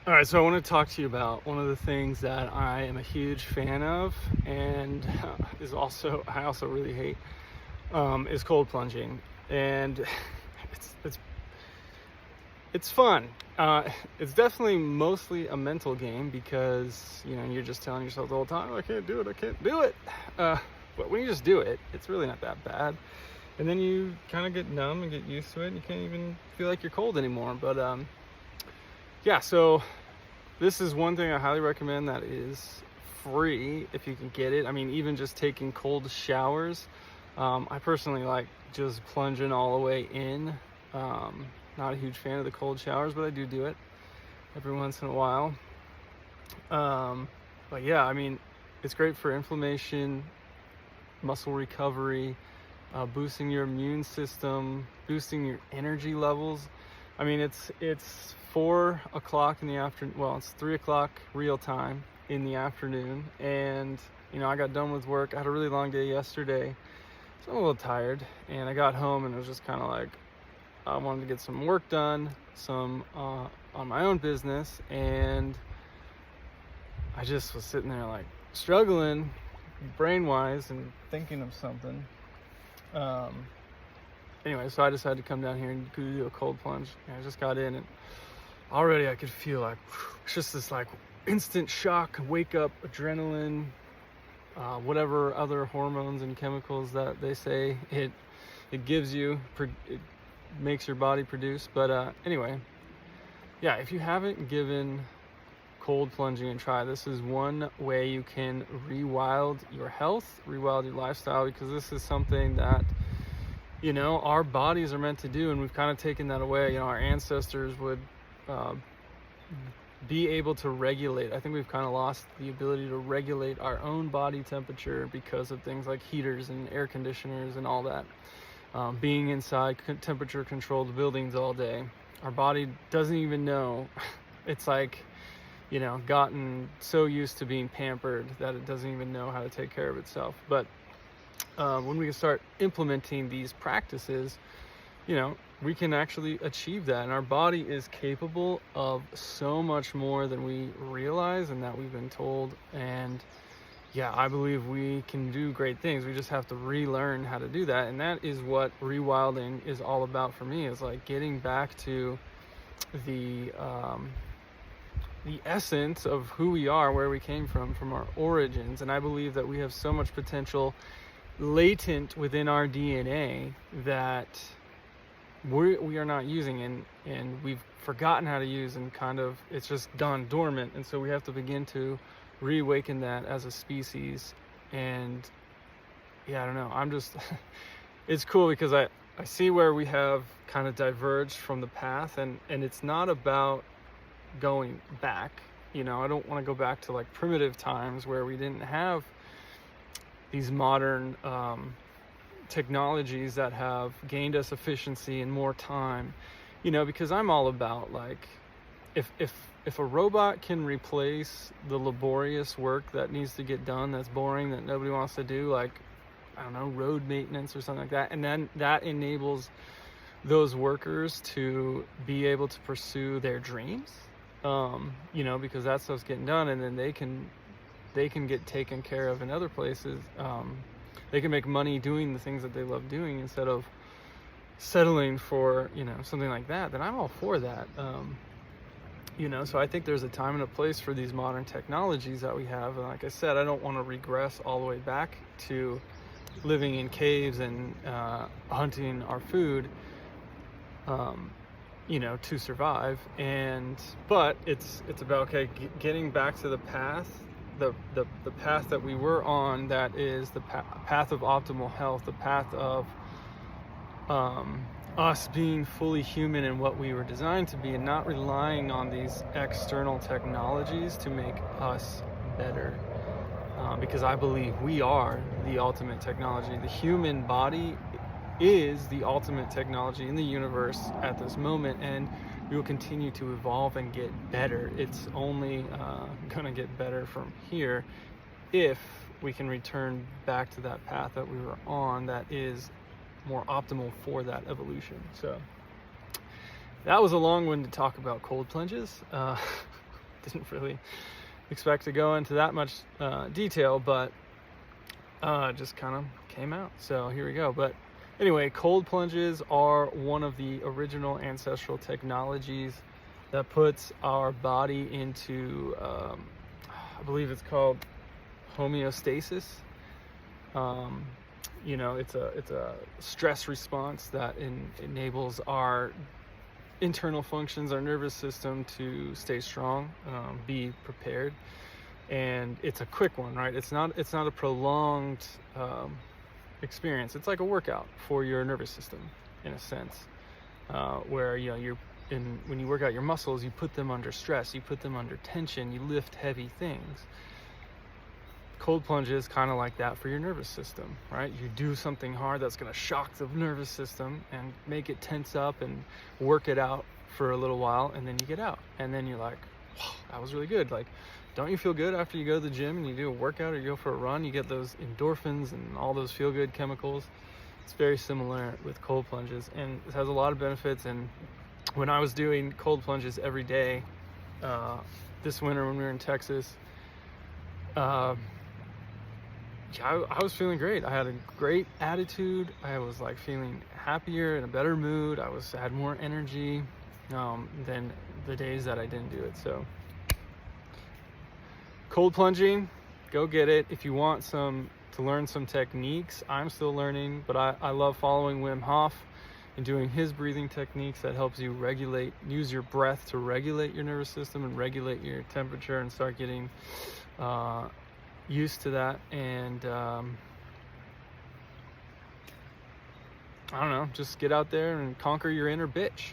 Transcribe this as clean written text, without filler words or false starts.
All right, so I want to talk to you about one of the things that I am a huge fan of, and I also really hate, is cold plunging, and it's it's it's fun. It's definitely mostly a mental game because you're just telling yourself the whole time, I can't do it, I can't do it. But when you just do it, it's really not that bad, and then you kind of get numb and get used to it, and you can't even feel like you're cold anymore. But yeah, so this is one thing I highly recommend that is free if you can get it. I mean, even just taking cold showers. I personally like just plunging all the way in. Not a huge fan of the cold showers, but I do it every once in a while. But yeah, I mean, it's great for inflammation, muscle recovery, boosting your immune system, boosting your energy levels. I mean, it's 4 o'clock in the afternoon. Well, it's 3 o'clock real time in the afternoon, and I got done with work. I had a really long day yesterday, so I'm a little tired. And I got home, and it was just kind of like I wanted to get some work done, some on my own business, and I just was sitting there like struggling, brain-wise, and thinking of something. Anyway, so I decided to come down here and do a cold plunge. And I just got in, and already I could feel like it's just this like instant shock, wake up, adrenaline, whatever other hormones and chemicals that they say it gives you, it makes your body produce. But anyway, yeah, if you haven't given cold plunging a try, this is one way you can rewild your health, rewild your lifestyle, because this is something that our bodies are meant to do, and we've kind of taken that away. Our ancestors would be able to regulate. I think we've kind of lost the ability to regulate our own body temperature because of things like heaters and air conditioners and all that. Being inside temperature controlled buildings all day, our body doesn't even know. It's like gotten so used to being pampered that it doesn't even know how to take care of itself. But when we can start implementing these practices, we can actually achieve that. And our body is capable of so much more than we realize and that we've been told. And yeah, I believe we can do great things. We just have to relearn how to do that. And that is what rewilding is all about for me, is like getting back to the essence of who we are, where we came from our origins. And I believe that we have so much potential latent within our DNA that we are not using, and we've forgotten how to use, and kind of it's just gone dormant. And so we have to begin to reawaken that as a species. And yeah, I don't know, I'm just it's cool because I see where we have kind of diverged from the path, and it's not about going back. I don't want to go back to like primitive times where we didn't have these modern technologies that have gained us efficiency and more time, because I'm all about like if a robot can replace the laborious work that needs to get done, that's boring, that nobody wants to do, like, I don't know, road maintenance or something like that, and then that enables those workers to be able to pursue their dreams, because that stuff's getting done, and then they can get taken care of in other places. They can make money doing the things that they love doing instead of settling for something like that. Then I'm all for that. So I think there's a time and a place for these modern technologies that we have. And like I said, I don't want to regress all the way back to living in caves and hunting our food, to survive. But it's about getting back to the path, the path that we were on, that is the path of optimal health, the path of us being fully human in what we were designed to be, and not relying on these external technologies to make us better. Because I believe we are the ultimate technology. The human body is the ultimate technology in the universe at this moment, and we will continue to evolve and get better. It's only gonna get better from here if we can return back to that path that we were on, that is more optimal for that evolution. So that was a long one to talk about cold plunges. didn't really expect to go into that much detail, but just kind of came out. So here we go. But anyway, cold plunges are one of the original ancestral technologies that puts our body into, I believe it's called homeostasis. It's a stress response that enables our internal functions, our nervous system, to stay strong, be prepared. And it's a quick one, right? It's not a prolonged experience. It's like a workout for your nervous system, in a sense, where when you work out your muscles, you put them under stress, you put them under tension, you lift heavy things. Cold plunges kind of like that for your nervous system, right? You do something hard that's going to shock the nervous system and make it tense up and work it out for a little while, and then you get out, and then you're like, wow, that was really good. Like, don't you feel good after you go to the gym and you do a workout or you go for a run? You get those endorphins and all those feel-good chemicals. It's very similar with cold plunges, and it has a lot of benefits. And when I was doing cold plunges every day this winter when we were in Texas, I was feeling great. I had a great attitude. I was like feeling happier, in a better mood. I had more energy than the days that I didn't do it. So cold plunging, go get it. If you want to learn some techniques, I'm still learning, but I love following Wim Hof and doing his breathing techniques that helps you use your breath to regulate your nervous system and regulate your temperature and start getting used to that. And I don't know, just get out there and conquer your inner bitch.